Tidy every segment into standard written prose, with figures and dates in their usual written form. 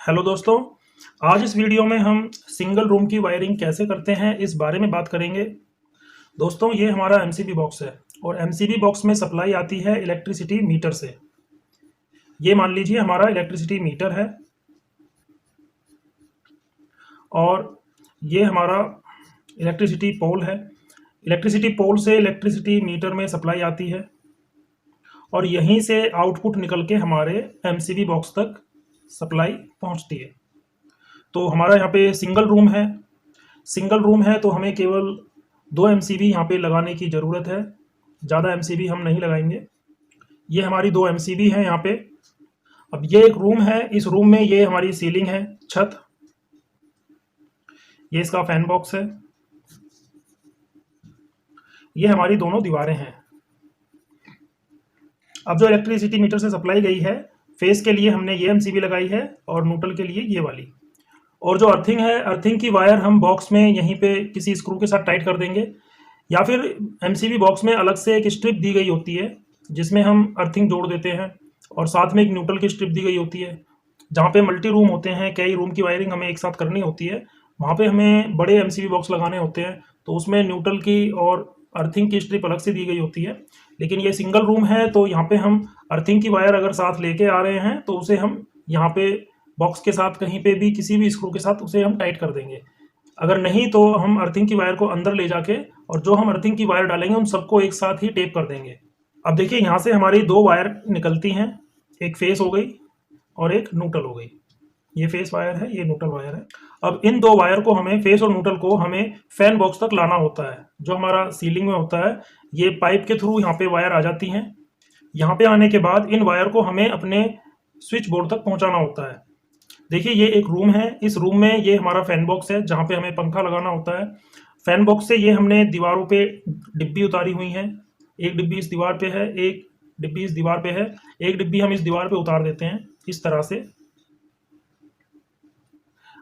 Hello दोस्तों। आज इस वीडियो में हम सिंगल रूम की वायरिंग कैसे करते हैं इस बारे में बात करेंगे। दोस्तों, ये हमारा एमसीबी बॉक्स है और एमसीबी बॉक्स में सप्लाई आती है इलेक्ट्रिसिटी मीटर से। ये मान लीजिए हमारा इलेक्ट्रिसिटी मीटर है और ये हमारा इलेक्ट्रिसिटी पोल है। इलेक्ट्रिसिटी पोल से इलेक्ट्रिसिटी मीटर में सप्लाई आती है और यहीं से आउटपुट निकल के हमारे एमसीबी बॉक्स तक सप्लाई पहुंचती है। तो हमारा यहाँ पे सिंगल रूम है। सिंगल रूम है तो हमें केवल 2 एमसीबी यहाँ पे लगाने की ज़रूरत है, ज़्यादा एमसीबी हम नहीं लगाएंगे। ये हमारी 2 एमसीबी हैं यहाँ पे। अब ये एक रूम है, इस रूम में ये हमारी सीलिंग है, छत, ये इसका फैन बॉक्स है, ये हमारी दोनों दीवारें हैं। अब जो इलेक्ट्रिसिटी मीटर से सप्लाई गई है, फेस के लिए हमने ये एमसीबी लगाई है और न्यूट्रल के लिए ये वाली। और जो अर्थिंग है, अर्थिंग की वायर हम बॉक्स में यहीं पे किसी स्क्रू के साथ टाइट कर देंगे, या फिर एमसीबी बॉक्स में अलग से एक स्ट्रिप दी गई होती है जिसमें हम अर्थिंग जोड़ देते हैं और साथ में एक न्यूट्रल की स्ट्रिप दी गई होती है। जहाँ पे मल्टी रूम होते हैं, कई रूम की वायरिंग हमें एक साथ करनी होती है, वहाँ पे हमें बड़े एमसीबी बॉक्स लगाने होते हैं, तो उसमें न्यूट्रल की और अर्थिंग की स्ट्रिप अलग से दी गई होती है। लेकिन ये सिंगल रूम है तो यहाँ पे हम अर्थिंग की वायर अगर साथ लेके आ रहे हैं तो उसे हम यहाँ पे बॉक्स के साथ कहीं पे भी किसी भी स्क्रू के साथ उसे हम टाइट कर देंगे। अगर नहीं तो हम अर्थिंग की वायर को अंदर ले जाके और जो हम अर्थिंग की वायर डालेंगे उन सबको एक साथ ही टेप कर देंगे। अब देखिए, यहाँ से हमारी 2 वायर निकलती हैं, एक फेस हो गई और एक न्यूट्रल हो गई। ये फेस वायर है, ये न्यूट्रल वायर है। अब इन 2 वायर को हमें, फेस और न्यूट्रल को हमें फैन बॉक्स तक लाना होता है जो हमारा सीलिंग में होता है। ये पाइप के थ्रू यहाँ पे वायर आ जाती हैं। यहाँ पे आने के बाद इन वायर को हमें अपने स्विच बोर्ड तक पहुँचाना होता है। देखिए, ये एक रूम है, इस रूम में ये हमारा फैन बॉक्स है जहाँ पे हमें पंखा लगाना होता है। फैन बॉक्स से ये हमने दीवारों पे डिब्बी उतारी हुई हैं। एक डिब्बी इस दीवार पे है, एक डिब्बी इस दीवार पे है, एक डिब्बी हम इस दीवार पे उतार देते हैं इस तरह से।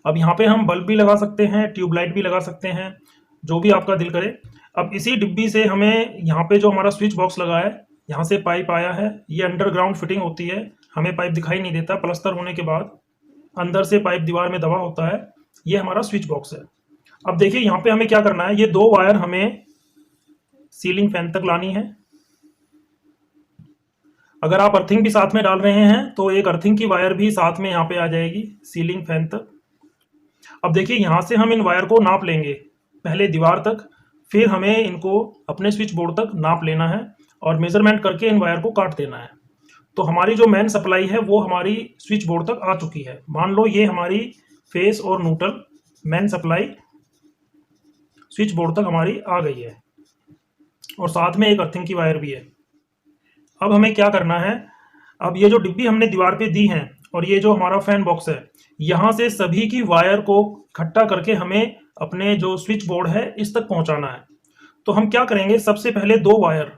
अब यहाँ पे हम बल्ब भी लगा सकते हैं, ट्यूबलाइट भी लगा सकते हैं, जो भी आपका दिल करे। अब इसी डिब्बी से हमें यहाँ पे जो हमारा स्विच बॉक्स लगा है, यहाँ से पाइप आया है, ये अंडरग्राउंड फिटिंग होती है, हमें पाइप दिखाई नहीं देता, प्लस्तर होने के बाद अंदर से पाइप दीवार में दबा होता है। ये हमारा स्विच बॉक्स है। अब देखिए, यहाँ पे हमें क्या करना है, ये 2 वायर हमें सीलिंग फैन तक लानी है। अगर आप अर्थिंग भी साथ में डाल रहे हैं तो एक अर्थिंग की वायर भी साथ में यहाँ पे आ जाएगी सीलिंग फैन तक। अब देखिए, यहाँ से हम इन वायर को नाप लेंगे, पहले दीवार तक, फिर हमें इनको अपने स्विच बोर्ड तक नाप लेना है और मेजरमेंट करके इन वायर को काट देना है। तो हमारी जो मेन सप्लाई है वो हमारी स्विच बोर्ड तक आ चुकी है। मान लो ये हमारी फेस और neutral main supply switch board तक हमारी आ गई है और साथ में एक अर्थिंग की वायर भी है। अब हमें क्या करना है, अब ये जो डिब्बी हमने दीवार पे दी है और ये जो हमारा फैन बॉक्स है, यहाँ से सभी की वायर को इकट्ठा करके हमें अपने जो स्विच बोर्ड है इस तक पहुँचाना है। तो हम क्या करेंगे, सबसे पहले 2 वायर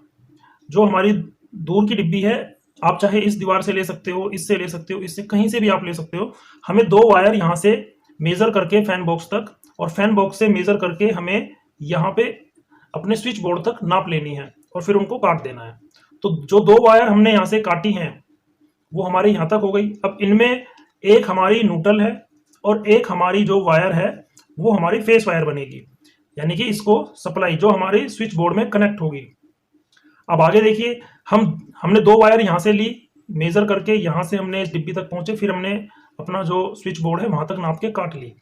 जो हमारी दूर की डिब्बी है, आप चाहे इस दीवार से ले सकते हो, इससे ले सकते हो, इससे कहीं से भी आप ले सकते हो। हमें 2 वायर यहाँ से मेजर करके फैन बॉक्स तक और फैन बॉक्स से मेजर करके हमें यहाँ पे अपने स्विच बोर्ड तक नाप लेनी है और फिर उनको काट देना है। तो जो 2 वायर हमने यहाँ से काटी हैं वो हमारे यहाँ तक हो गई। अब इनमें एक हमारी न्यूट्रल है और एक हमारी जो वायर है वो हमारी फेस वायर बनेगी, यानी कि इसको सप्लाई जो हमारी स्विच बोर्ड में कनेक्ट होगी। अब आगे देखिए, हमने 2 वायर यहाँ से ली मेजर करके, यहाँ से हमने इस डिब्बी तक पहुंचे, फिर हमने अपना जो स्विच बोर्ड है वहां तक नाप के काट ली।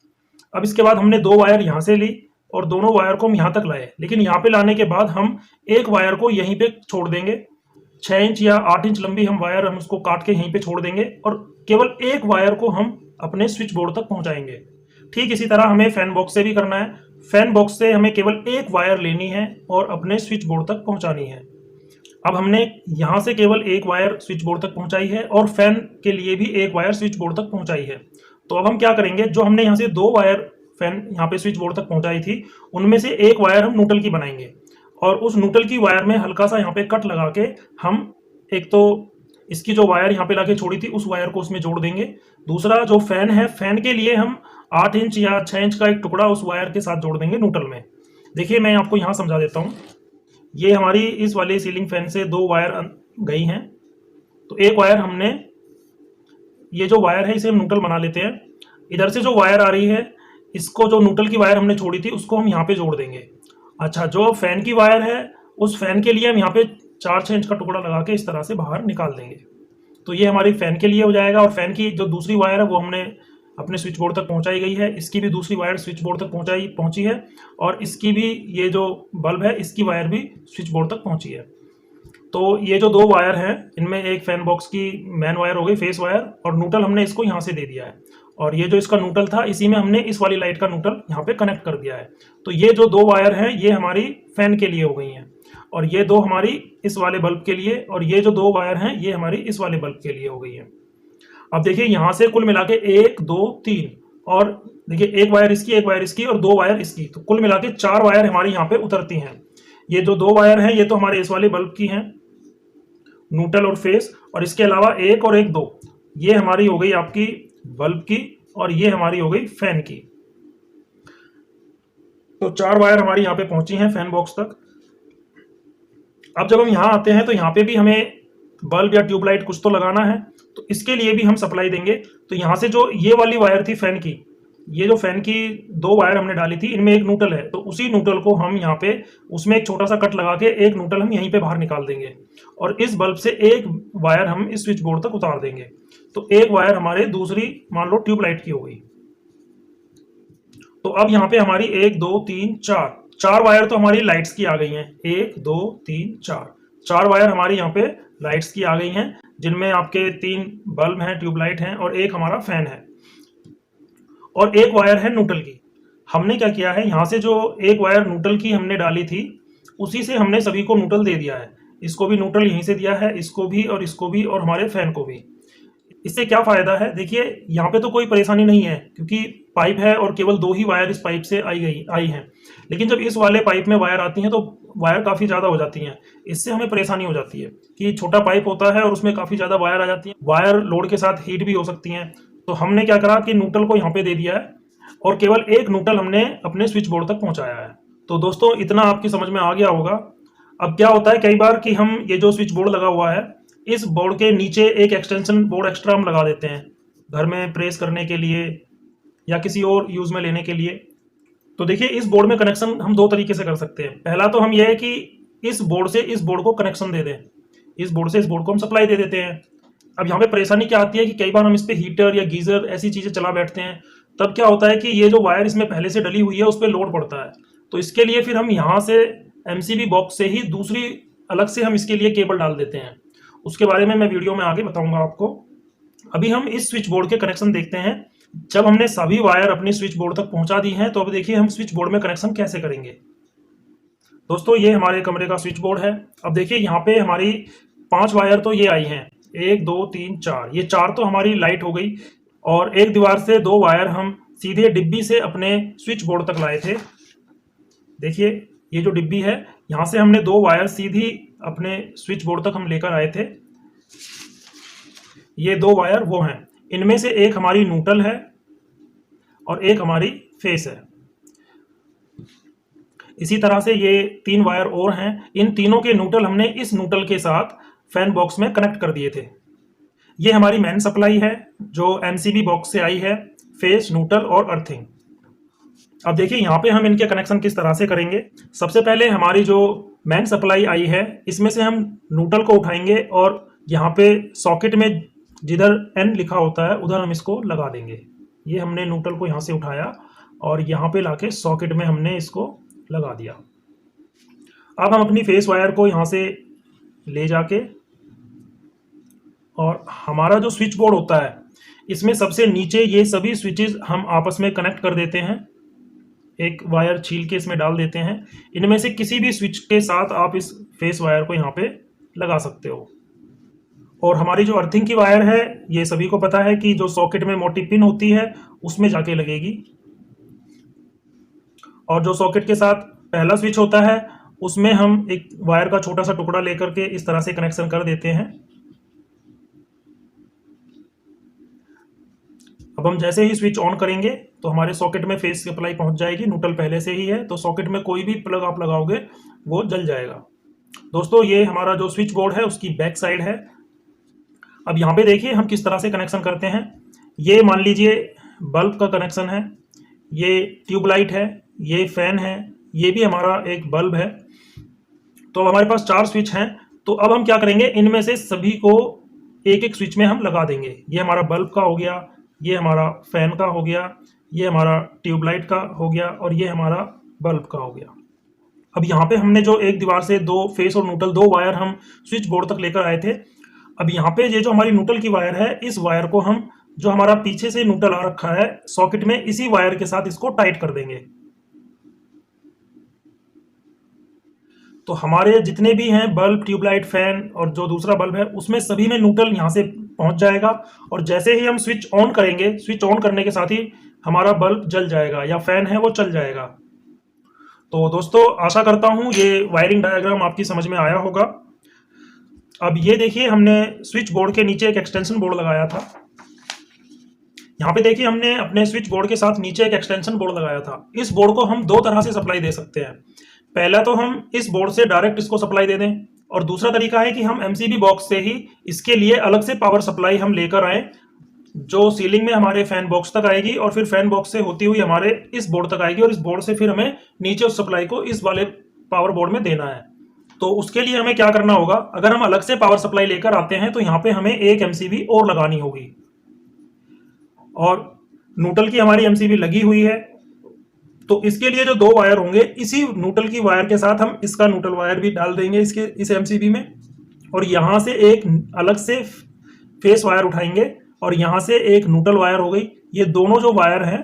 अब इसके बाद हमने 2 वायर यहाँ से ली और दोनों वायर को हम यहाँ तक लाए, लेकिन यहाँ पे लाने के बाद हम एक वायर को यहीं पे छोड़ देंगे। 6 इंच या 8 इंच लंबी हम वायर हम उसको काट के यहीं पे छोड़ देंगे और केवल एक वायर को हम अपने स्विच बोर्ड तक पहुंचाएंगे। ठीक इसी तरह हमें फैन बॉक्स से भी करना है। फैन बॉक्स से हमें केवल एक वायर लेनी है और अपने स्विच बोर्ड तक पहुंचानी है। अब हमने यहाँ से केवल एक वायर स्विच बोर्ड तक पहुंचाई है और फैन के लिए भी एक वायर स्विच बोर्ड तक पहुंचाई है। तो अब हम क्या करेंगे, जो हमने यहाँ से 2 वायर फैन यहाँ पे स्विच बोर्ड तक पहुंचाई थी, उनमें से एक वायर हम न्यूट्रल की बनाएंगे और उस न्यूट्रल की वायर में हल्का सा यहाँ पे कट लगा के हम एक तो इसकी जो वायर यहाँ पे लाके छोड़ी थी उस वायर को उसमें जोड़ देंगे। दूसरा जो फैन है, फैन के लिए हम 8 इंच या 6 इंच का एक टुकड़ा उस वायर के साथ जोड़ देंगे न्यूट्रल में। देखिए, मैं आपको यहाँ समझा देता हूँ। ये हमारी इस वाले सीलिंग फैन से 2 वायर गई हैं, तो एक वायर हमने ये जो वायर है इसे हम न्यूट्रल बना लेते हैं। इधर से जो वायर आ रही है, इसको जो न्यूट्रल की वायर हमने छोड़ी थी उसको हम यहाँ पे जोड़ देंगे। अच्छा, जो फैन की वायर है उस फैन के लिए हम यहाँ पे 4-6 इंच का टुकड़ा लगा के इस तरह से बाहर निकाल देंगे। तो ये हमारी फैन के लिए हो जाएगा। और फैन की जो दूसरी वायर है वो हमने अपने स्विच बोर्ड तक पहुंचाई गई है। इसकी भी दूसरी वायर स्विच बोर्ड तक पहुंची है। और इसकी भी, ये जो बल्ब है इसकी वायर भी स्विच बोर्ड तक पहुंची है। तो ये जो दो वायर हैं, इनमें एक फैन बॉक्स की मेन वायर हो गई, फेस वायर, और न्यूट्रल हमने इसको यहाँ से दे दिया है। और ये जो इसका न्यूट्रल था, इसी में हमने इस वाली लाइट का न्यूट्रल यहाँ पे कनेक्ट कर दिया है। तो ये जो दो वायर हैं ये हमारी फैन के लिए हो गई हैं, और ये दो हमारी इस वाले बल्ब के लिए, और ये जो दो वायर हैं ये हमारी इस वाले बल्ब के लिए हो गई हैं। अब देखिए यहाँ से कुल मिला के 1 2 3, और देखिए एक वायर इसकी, एक वायर इसकी, और दो वायर इसकी, तो कुल मिला के 4 वायर हमारी यहाँ पे उतरती हैं। ये जो दो वायर हैं ये तो हमारे इस वाले बल्ब की हैं, न्यूट्रल और फेस, और इसके अलावा एक और एक दो, ये हमारी हो गई आपकी बल्ब की, और ये हमारी हो गई फैन की। तो 4 वायर हमारी यहाँ पे पहुंची हैं फैन बॉक्स तक। अब जब हम यहाँ आते हैं तो यहाँ पे भी हमें बल्ब या ट्यूबलाइट कुछ तो लगाना है, तो इसके लिए भी हम सप्लाई देंगे। तो यहाँ से जो ये वाली वायर थी फैन की, ये जो फैन की दो वायर हमने डाली थी, इनमें एक न्यूट्रल है, तो उसी न्यूट्रल को हम यहाँ पे उसमें एक छोटा सा कट लगा के एक न्यूट्रल हम यहीं पे बाहर निकाल देंगे, और इस बल्ब से एक वायर हम इस स्विच बोर्ड तक उतार देंगे। तो एक वायर हमारे दूसरी मान लो ट्यूबलाइट की हो गई। तो अब यहाँ पे हमारी 1 2 3 4 वायर तो हमारी लाइट्स की आ गई हैं। 1 2 3 4 वायर हमारी यहाँ पे लाइट्स की आ गई हैं, जिनमें आपके 3 बल्ब हैं, ट्यूबलाइट हैं, और एक हमारा फैन है, और एक वायर है न्यूट्रल की। हमने क्या किया है, यहाँ से जो एक वायर न्यूट्रल की हमने डाली थी, उसी से हमने सभी को न्यूट्रल दे दिया है। इसको भी न्यूट्रल यहीं से दिया है, इसको भी, और इसको भी, और हमारे फैन को भी। इससे क्या फायदा है, देखिए यहाँ पे तो कोई परेशानी नहीं है, क्योंकि पाइप है और केवल 2 ही वायर इस पाइप से आई हैं। लेकिन जब इस वाले पाइप में वायर आती हैं तो वायर काफ़ी ज़्यादा हो जाती हैं। इससे हमें परेशानी हो जाती है कि छोटा पाइप होता है और उसमें काफ़ी ज़्यादा वायर आ जाती हैं, वायर लोड के साथ हीट भी हो सकती हैं। तो हमने क्या करा कि न्यूट्रल को यहाँ पे दे दिया है, और केवल एक न्यूट्रल हमने अपने स्विच बोर्ड तक पहुँचाया है। तो दोस्तों इतना आपकी समझ में आ गया होगा। अब क्या होता है कई बार कि हम ये जो स्विच बोर्ड लगा हुआ है, इस बोर्ड के नीचे एक एक्सटेंशन बोर्ड एक्स्ट्रा हम लगा देते हैं, घर में प्रेस करने के लिए या किसी और यूज़ में लेने के लिए। तो देखिए इस बोर्ड में कनेक्शन हम 2 तरीके से कर सकते हैं। पहला तो हम ये है कि इस बोर्ड से इस बोर्ड को कनेक्शन दे दें, इस बोर्ड से इस बोर्ड को हम सप्लाई दे देते हैं। अब यहाँ पे परेशानी क्या आती है कि कई बार हम इस पर हीटर या गीज़र ऐसी चीज़ें चला बैठते हैं, तब क्या होता है कि ये जो वायर इसमें पहले से डली हुई है उस पर लोड पड़ता है। तो इसके लिए फिर हम यहाँ से MCB बॉक्स से ही दूसरी अलग से हम इसके लिए केबल डाल देते हैं। उसके बारे में मैं वीडियो में आगे बताऊंगा आपको। अभी हम इस स्विच बोर्ड के कनेक्शन देखते हैं। जब हमने सभी वायर अपनी स्विच बोर्ड तक पहुंचा दी हैं, तो अब देखिए हम स्विच बोर्ड में कनेक्शन कैसे करेंगे। दोस्तों ये हमारे कमरे का स्विच बोर्ड है। अब देखिए यहाँ पे हमारी 5 वायर तो ये आई हैं, 1 2 3 4, ये 4 तो हमारी लाइट हो गई, और एक दीवार से 2 वायर हम सीधे डिब्बी से अपने स्विच बोर्ड तक लाए थे। देखिए ये जो डिब्बी है, यहाँ से हमने 2 वायर सीधी अपने स्विच बोर्ड तक हम लेकर आए थे। ये 2 वायर वो हैं, इनमें से एक हमारी न्यूट्रल है और एक हमारी फेस है। इसी तरह से ये 3 वायर और हैं, इन तीनों के न्यूट्रल हमने इस न्यूट्रल के साथ फैन बॉक्स में कनेक्ट कर दिए थे। ये हमारी मेन सप्लाई है जो MCB बॉक्स से आई है, फेस, न्यूट्रल और अर्थिंग। अब देखिए यहाँ पे हम इनके कनेक्शन किस तरह से करेंगे। सबसे पहले हमारी जो मेन सप्लाई आई है, इसमें से हम न्यूट्रल को उठाएंगे और यहाँ पे सॉकेट में जिधर N लिखा होता है उधर हम इसको लगा देंगे। ये हमने न्यूट्रल को यहाँ से उठाया और यहाँ पे लाके सॉकेट में हमने इसको लगा दिया। अब हम अपनी फेस वायर को यहाँ से ले जाके, और हमारा जो स्विच बोर्ड होता है इसमें सबसे नीचे ये सभी स्विचेस हम आपस में कनेक्ट कर देते हैं, एक वायर छील के इसमें डाल देते हैं। इनमें से किसी भी स्विच के साथ आप इस फेस वायर को यहाँ पे लगा सकते हो। और हमारी जो अर्थिंग की वायर है, ये सभी को पता है कि जो सॉकेट में मोटी पिन होती है उसमें जाके लगेगी, और जो सॉकेट के साथ पहला स्विच होता है उसमें हम एक वायर का छोटा सा टुकड़ा लेकर के इस तरह से कनेक्शन कर देते हैं। अब हम जैसे ही स्विच ऑन करेंगे तो हमारे सॉकेट में फेस सप्लाई पहुंच जाएगी। न्यूट्रल पहले से ही है, तो सॉकेट में कोई भी प्लग आप लगाओगे वो जल जाएगा। दोस्तों ये हमारा जो स्विच बोर्ड है उसकी बैक साइड है। अब यहाँ पे देखिए हम किस तरह से कनेक्शन करते हैं। ये मान लीजिए बल्ब का कनेक्शन है, ये ट्यूबलाइट है, ये फैन है, ये भी हमारा एक बल्ब है। तो हमारे पास 4 स्विच हैं। तो अब हम क्या करेंगे, इनमें से सभी को एक एक स्विच में हम लगा देंगे। ये हमारा बल्ब का हो गया, ये हमारा फैन का हो गया, ये हमारा ट्यूबलाइट का हो गया और ये हमारा बल्ब का हो गया। अब यहाँ पे हमने जो एक दीवार से 2 फेस और न्यूट्रल 2 वायर हम स्विच बोर्ड तक लेकर आए थे। अब यहाँ पे ये जो हमारी न्यूट्रल की वायर है, इस वायर को हम जो हमारा पीछे से न्यूट्रल आ रखा है सॉकेट में, इसी वायर के साथ इसको टाइट कर देंगे। तो हमारे जितने भी हैं बल्ब, ट्यूबलाइट, फैन और जो दूसरा बल्ब है, उसमें सभी में न्यूट्रल यहाँ से पहुंच जाएगा। और जैसे ही हम स्विच ऑन करेंगे, स्विच ऑन करने के साथ ही हमारा बल्ब जल जाएगा या फैन है वो चल जाएगा। तो दोस्तों आशा करता हूं ये वायरिंग डायग्राम आपकी समझ में आया होगा। अब ये देखिए हमने स्विच बोर्ड के नीचे एक एक्सटेंशन बोर्ड लगाया था। यहाँ पे देखिए हमने अपने स्विच बोर्ड के साथ नीचे एक एक्सटेंशन बोर्ड लगाया था। इस बोर्ड को हम 2 तरह से सप्लाई दे सकते हैं। पहला तो हम इस बोर्ड से डायरेक्ट इसको सप्लाई दे दें, और दूसरा तरीका है कि हम एमसीबी बॉक्स से ही इसके लिए अलग से पावर सप्लाई हम लेकर आए, जो सीलिंग में हमारे फैन बॉक्स तक आएगी और फिर फैन बॉक्स से होती हुई हमारे इस बोर्ड तक आएगी, और इस बोर्ड से फिर हमें नीचे उस सप्लाई को इस वाले पावर बोर्ड में देना है। तो उसके लिए हमें क्या करना होगा, अगर हम अलग से पावर सप्लाई लेकर आते हैं तो यहाँ पे हमें एक एमसीबी और लगानी होगी। और न्यूट्रल की हमारी एमसीबी लगी हुई है, तो इसके लिए जो 2 वायर होंगे, इसी न्यूट्रल की वायर के साथ हम इसका न्यूट्रल वायर भी डाल देंगे इस एमसीबी में, और यहां से एक अलग से फेस वायर उठाएंगे और यहां से एक न्यूट्रल वायर हो गई। ये दोनों जो वायर हैं,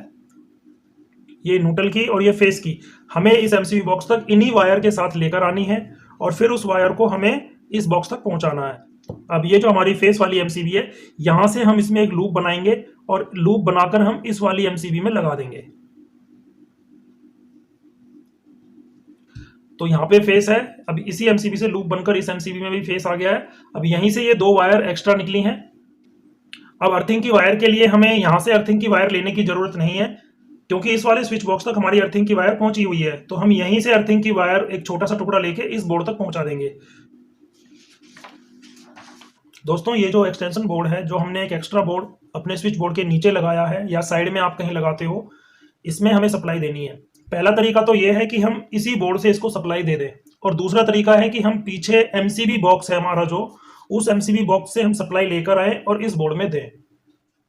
ये न्यूट्रल की और ये फेस की, हमें इस एमसीबी बॉक्स तक इन्हीं वायर के साथ लेकर आनी है और फिर उस वायर को हमें इस बॉक्स तक पहुंचाना है। अब ये जो हमारी फेस वाली एमसीबी है, यहां से हम इसमें एक लूप बनाएंगे और लूप बनाकर हम इस वाली एमसीबी में लगा देंगे। तो यहाँ पे फेस है, अब इसी एमसीबी से लूप बनकर इस एमसीबी में भी फेस आ गया है। अब यहीं से ये 2 वायर एक्स्ट्रा निकली हैं। अब अर्थिंग की वायर के लिए हमें यहाँ से अर्थिंग की वायर लेने की जरूरत नहीं है, क्योंकि इस वाले स्विच बॉक्स तक हमारी अर्थिंग की वायर पहुंची हुई है। तो हम यहीं से अर्थिंग की वायर एक छोटा सा टुकड़ा लेके इस बोर्ड तक पहुंचा देंगे। दोस्तों ये जो एक्सटेंशन बोर्ड है, जो हमने एक एक्स्ट्रा बोर्ड अपने स्विच बोर्ड के नीचे लगाया है या साइड में आप कहीं लगाते हो, इसमें हमें सप्लाई देनी है। पहला तरीका तो ये है कि हम इसी बोर्ड से इसको सप्लाई दे दें, और दूसरा तरीका है कि हम पीछे एमसीबी बॉक्स है हमारा, जो उस एमसीबी बॉक्स से हम सप्लाई लेकर आए और इस बोर्ड में दें।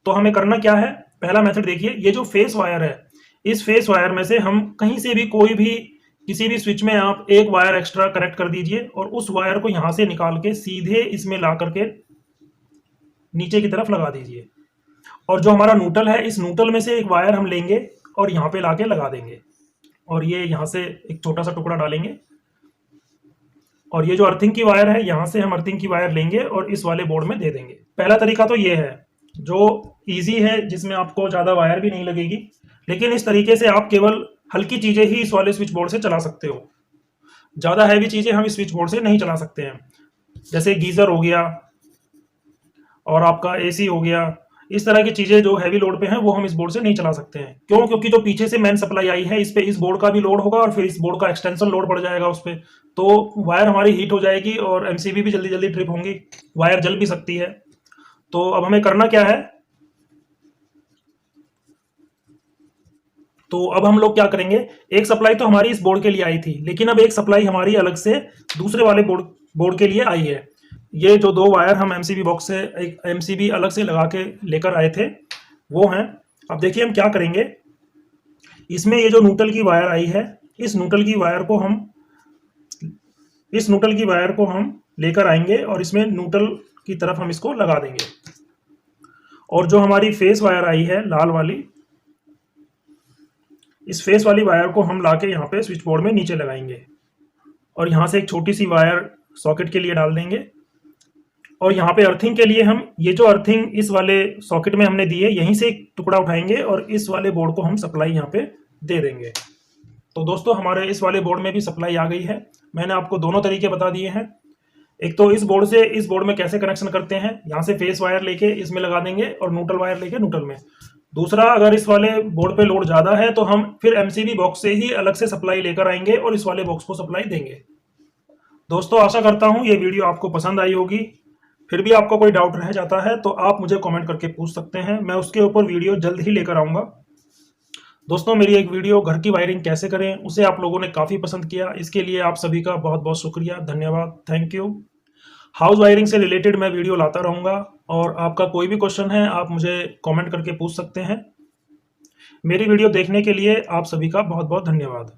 तो हमें करना क्या है, पहला मेथड देखिए, ये जो फेस वायर है, इस फेस वायर में से हम कहीं से भी कोई भी किसी भी स्विच में आप एक वायर एक्स्ट्रा कनेक्ट कर दीजिए और उस वायर को यहां से निकाल के सीधे इसमें ला करके नीचे की तरफ लगा दीजिए। और जो हमारा न्यूट्रल है, इस न्यूट्रल में से एक वायर हम लेंगे और यहाँ पे लाके लगा देंगे, और ये यहाँ से एक छोटा सा टुकड़ा डालेंगे। और ये जो अर्थिंग की वायर है, यहाँ से हम अर्थिंग की वायर लेंगे और इस वाले बोर्ड में दे देंगे। पहला तरीका तो ये है, जो इजी है, जिसमें आपको ज़्यादा वायर भी नहीं लगेगी। लेकिन इस तरीके से आप केवल हल्की चीज़ें ही इस वाले स्विच बोर्ड से चला सकते हो, ज़्यादा हैवी चीज़ें हम इस स्विच बोर्ड से नहीं चला सकते हैं। जैसे गीज़र हो गया और आपका एसी हो गया, इस तरह की चीज़ें जो हैवी लोड पे हैं वो हम इस बोर्ड से नहीं चला सकते हैं। क्यों? क्योंकि जो पीछे से मेन सप्लाई आई है, इस पे इस बोर्ड का भी लोड होगा और फिर इस बोर्ड का एक्सटेंशन लोड पड़ जाएगा उस पर, तो वायर हमारी हीट हो जाएगी और एमसीबी भी जल्दी जल्दी ट्रिप होंगी, वायर जल भी सकती है। तो अब हमें करना क्या है, तो अब हम लोग क्या करेंगे, एक सप्लाई तो हमारी इस बोर्ड के लिए आई थी, लेकिन अब एक सप्लाई हमारी अलग से दूसरे वाले बोर्ड के लिए आई है। ये जो 2 वायर हम एमसीबी बॉक्स से एक एमसीबी अलग से लगा के लेकर आए थे, वो हैं। अब देखिए हम क्या करेंगे, इसमें ये जो न्यूट्रल की वायर आई है, इस न्यूट्रल की वायर को हम लेकर आएंगे और इसमें न्यूट्रल की तरफ हम इसको लगा देंगे। और जो हमारी फेस वायर आई है लाल वाली, इस फेस वाली वायर को हम लाके यहाँ पे स्विच बोर्ड में नीचे लगाएंगे और यहाँ से एक छोटी सी वायर सॉकेट के लिए डाल देंगे। और यहाँ पे अर्थिंग के लिए हम ये जो अर्थिंग इस वाले सॉकेट में हमने दी है, यहीं से एक टुकड़ा उठाएंगे और इस वाले बोर्ड को हम सप्लाई यहाँ पे दे देंगे। तो दोस्तों हमारे इस वाले बोर्ड में भी सप्लाई आ गई है। मैंने आपको दोनों तरीके बता दिए हैं। एक तो इस बोर्ड से इस बोर्ड में कैसे कनेक्शन करते हैं, यहाँ से फेस वायर लेके इसमें लगा देंगे और न्यूट्रल वायर लेके न्यूट्रल में। दूसरा, अगर इस वाले बोर्ड पे लोड ज़्यादा है तो हम फिर एमसीबी बॉक्स से ही अलग से सप्लाई लेकर आएंगे और इस वाले बॉक्स को सप्लाई देंगे। दोस्तों आशा करता हूँ ये वीडियो आपको पसंद आई होगी। फिर भी आपका कोई डाउट रह जाता है तो आप मुझे कमेंट करके पूछ सकते हैं, मैं उसके ऊपर वीडियो जल्द ही लेकर आऊँगा। दोस्तों, मेरी एक वीडियो घर की वायरिंग कैसे करें उसे आप लोगों ने काफ़ी पसंद किया, इसके लिए आप सभी का बहुत बहुत शुक्रिया, धन्यवाद, थैंक यू। हाउस वायरिंग से रिलेटेड मैं वीडियो लाता रहूँगा और आपका कोई भी क्वेश्चन है आप मुझे कमेंट करके पूछ सकते हैं। मेरी वीडियो देखने के लिए आप सभी का बहुत बहुत धन्यवाद।